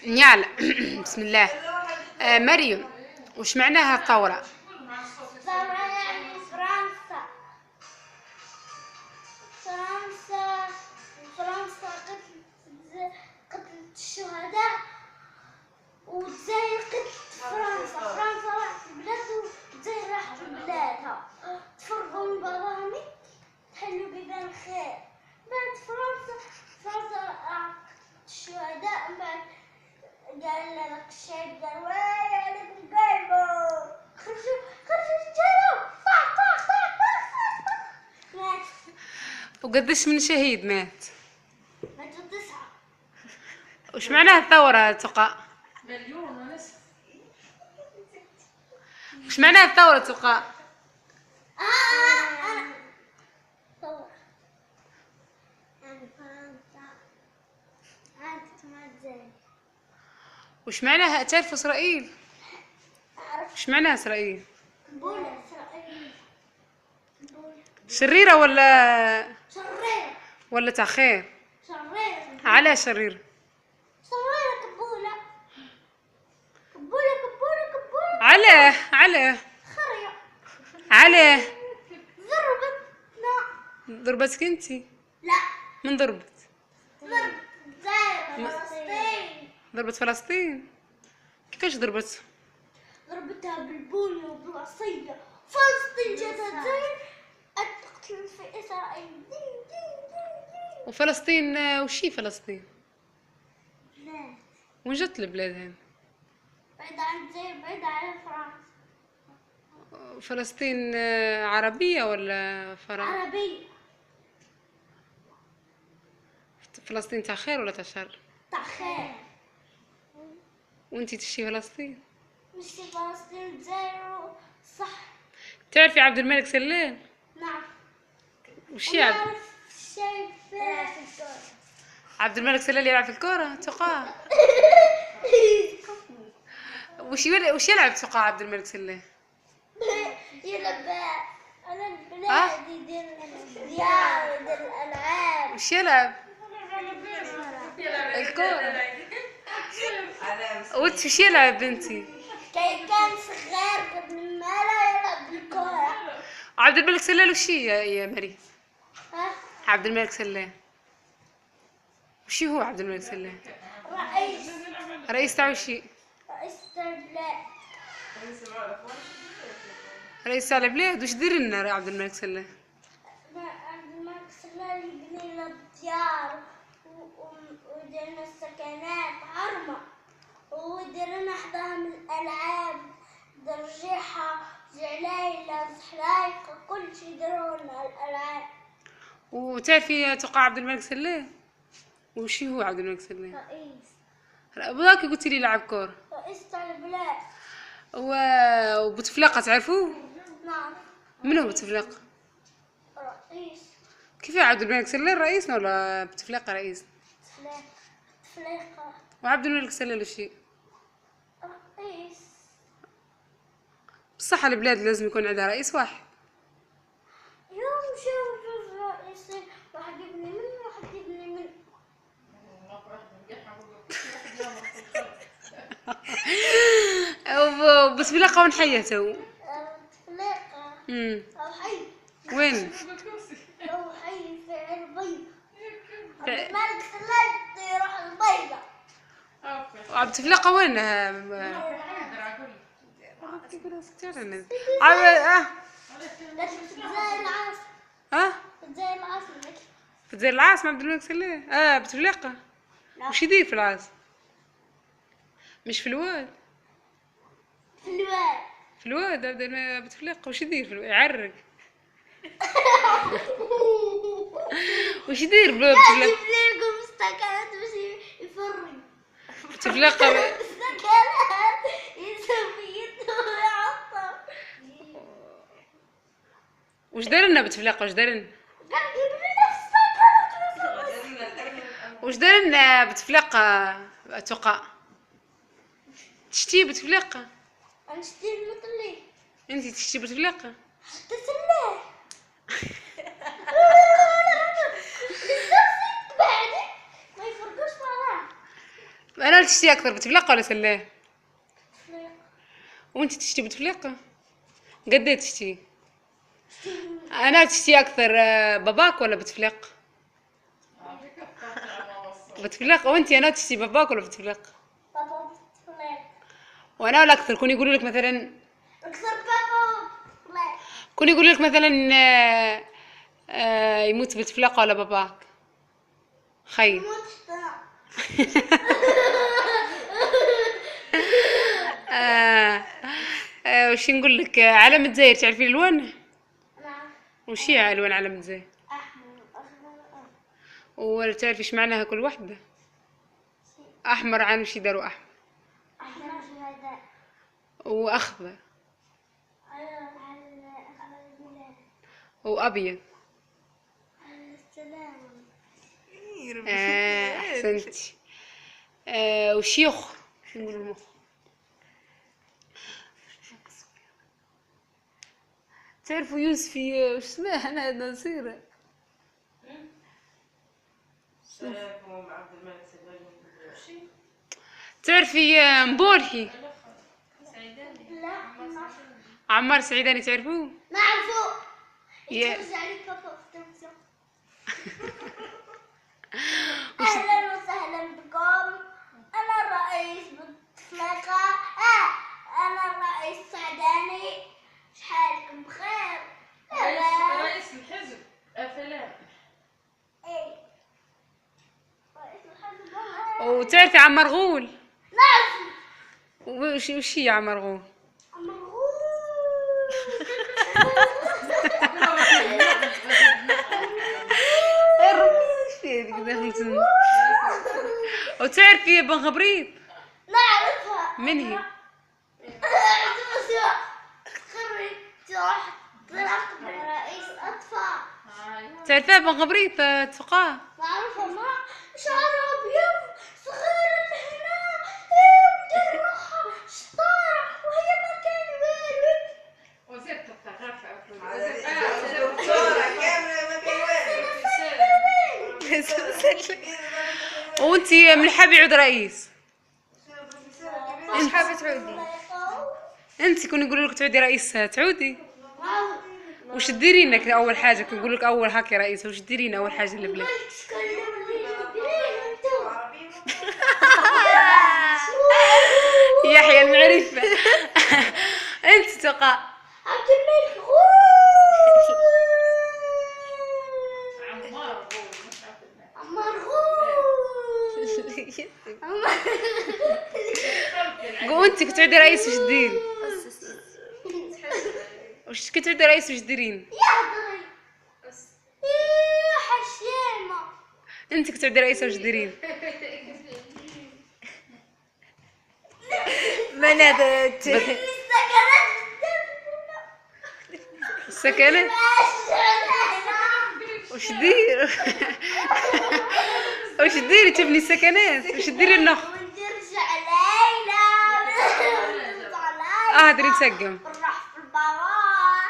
نيال. بسم الله. مريم، وش معناها الثورة؟ ثورة يعني فرنسا. فرنسا فرنسا قتلت الشهداء، والجزائر قتلت فرنسا. فرنسا راحت لبلادها والجزائر راحت لبلادها، تفرقوا من بعضهم تحلوا بيبان خير. بعد فرنسا راحت الشهداء، من بعد قال لك الشعب قال وين عليكم قلبوا، خرجوا رجالوا طاح طاح طاح طاح مات. وقديش من شهيد مات؟ ماتوا 9. وش معناها الثورة تقى؟ مليون ونصف. وش معناها الثورة تقى؟ أنا ثورة يعني فرنسا عادت مع الجزائر. وش معناها تعرف إسرائيل؟ أعرف وش معناها إسرائيل؟ بولا إسرائيل. بولا شريرة ولا تاع خير؟ شريرة على شرير؟ كبولة على خرية على ضربتنا. ضربتك انتي؟ لا، من ضربت؟ ضربت الجزائر فلسطين. ضربت فلسطين؟ كيفاش ضربت؟ ضربتها بالبنية وبالعصية. فلسطين جات الجزائر تقتل في إسرائيل. دين دين دين دين. وفلسطين وشي فلسطين؟ بلاد وين جت البلاد هين؟ بعيدة عن الجزائر، بعيدة عن فرنسا. فلسطين عربية ولا عربية. فلسطين تاع خير ولا تاع شر؟ تاع خير. وانتي تشتي فلسطين؟ مش في فلسطين الجزائر صح. تعرفي عبد الملك سلام؟ نعم. وشي عبد ونعرف الشيء في الكورة. عبد الملك سلام يلعب في الكرة تقى؟ وش يلعب تقى عبد الملك سلام؟ يلعب على البلاد، يدير الديار، يدير الألعاب. وش يلعب؟ الكرة. وانت وش يلعب بنتي؟ كان صغير قبل ما لا يلعب بالكورة. عبد الملك سلام وشي يا مريم؟ ها؟ عبد الملك سلام وشي هو عبد الملك سلام؟ رئيس رئيس تاع وشي؟ رئيس البلاد. رئيس تاع البلاد. وش دير لنا عبد الملك سلام؟ عبد الملك سلام يبني لنا الديار ويدير لنا السكنات عرمة، ويدير لنا حداهم الألعاب، درجيحة، زعليلة، زحلايقة، كل شي يديروا لنا الألعاب. وتعرفي تقى عبد الملك سلام؟ وشي هو عبد الملك سلام؟ رئيس بذاك قلت لي لعب كورة. رئيس تاع البلاد. وبوتفليقة تعرفوه؟ نعم. من هو بوتفليقة؟ رئيس كيف عبد الملك سلام رئيسنا ولا بوتفليقة رئيس؟ تفليقة. وعبد الملك سلام وشي؟ رئيس. بصح البلاد لازم يكون عندها رئيس واحد. يوم شوف رئيسين، واحد يبني من واحد يبني من. وبوتفليقة وين حيته؟ تفليقة أو حي. وين؟ أو حي في البيضة. عبد الملك سلام يروح البيضة. وبوتفليقة وين؟ لكن في الجزائر العاصمة. ها؟ في الجزائر العاصمة. في الجزائر العاصمة عبد الملك سلام؟ بوتفليقة. لا. وش يدير في العاصمة؟ مش في الواد؟ في الواد. في الواد عبد الملك بوتفليقة. وش يدير في الواد؟ يعرق. وش يدير بوتفليقة؟ يبني لكم استكانات باش يفرق. بوتفليقة استكانات يسوي يده ويعطر. وش دار لنا بوتفليقة؟ وش دار لنا؟ قال يبني نفس استكانات. وش دار لنا بوتفليقة تقى؟ تشتي بوتفليقة؟ أنا اشتري المطلي. انتي تشتي بوتفليقة؟ حتى سلاح. بعدين ما يفرقوش مع بعض. انا تشتي اكثر بتفليقه ولا سلاه؟ تفليق. وانت تشتي بتفليقه؟ قد ايه تشتي؟ انا تشتي اكثر باباك ولا بتفليق؟ بتفليق. وانت انا تشتي باباك ولا بتفليق؟ بابا تفليق. وانا ولا اكثر كون يقولوا لك مثلا اكثر بابا تفليق. كون يقولوا لك مثلا يموت بتفليقه ولا باباك؟ خير. موت احترام. وش نقول لك علم الجزائر تعرفي الالوان؟ نعم. وش هي الوان علم الجزائر؟ احمر اخضر وتعرفي ايش معناها كل واحده؟ احمر عن وش يداروا احمر احمر شهداء. واخضر على البلاد. وابيض. على السلام. احسنتي. وشيخ شو نقول المخ؟ تعرفوا يوسفي وش اسمه انا نصيره؟ سلام عبد الملك سلام. تعرفي مبورحي لا عمار سعيداني تعرفوه؟ نعرفه. يا- يتفرج عليك بابا في التلفزيون. اهلا وسهلا بكم. انا الرئيس بوتفليقة. انا الرئيس سعداني. شحالكم بخير؟ رئيس الحزب افلام. ايه رئيس الحزب. وتعرفي عمار غول؟ نعرف وش هي عمار غول؟ وتعرفي بن غبريط؟ نعرفها. من هي؟ خريج طلعت رئيس أطفال. تعرفيها بن غبريط تفقاه؟ نعرفها. ما شعر أبيض صغير هنا مدرخة شطارة وهي ما كان والد. وزيرة الثقافة. وانتي من حاب يعود رئيس؟ مش حابة تعودي. انتي كون يقولوا لك تعودي رئيس تعودي؟ وش تديرين انك اول حاجه كون يقول لك اول هاكي رئيس وش تديرين اول حاجه اللي بلاك؟ يحيى المعرفه. انت تقى عبد الملك عمار هو مش عبد الملك. عمار وانت كنت تعودي رئيس وش تديري؟ وش كنت تعودي رئيس وش تديرين؟ يحضري. حشيمة. انت كنت تعودي رئيس وش تديرين؟ من هذا السكنة وش دير؟ وش ديري تبني السكنات؟ وش ديري النخ؟ ونرجع ليلى. ادري مسقم. نروح في البراء.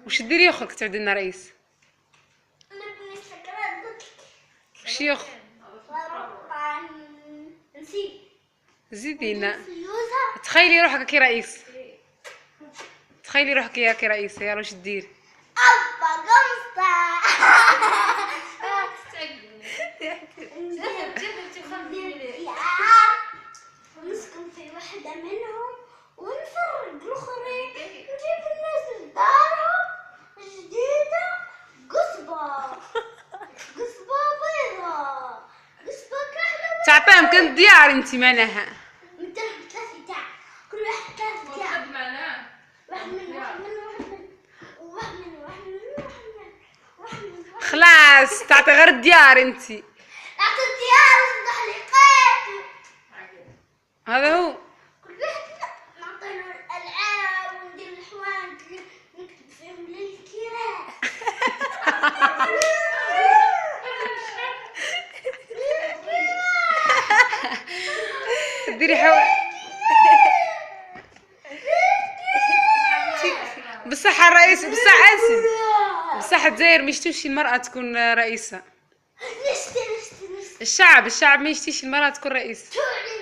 وش ديري يخرك تعودي لنا رئيس؟ نبني السكنات قلت لك. وش يخ؟ طبعا نسيت زيدينا. فلوسها. تخيلي روحك كي رئيس. تخيلي روحك يا كي رئيس يلا وش ديري؟ أبا قمصة. ونسكن في وحدة منهم ونفرق الأخرين نجيب الناس لدارهم جديدة. قصبة بيضاء. قصبة كحلة. تعطيهم كم ديار انت معناها؟ من ثلاث بتاع. كل واحد ثلاث بتاع. خد معناه. واحد من خلاص تعطي غير الديار انت. أعطي الديار والتحليقات. هذا هو. كل واحد نعطي له الألعاب وندير الحوانت اللي نكتب فيهم للكلاب. ديري حوا بصح الرئيس بصح اسم بصح الجزائر ما يشتوش المرأة تكون رئيسة. نشتي الشعب ما يشتيش المرأة تكون رئيسة. توني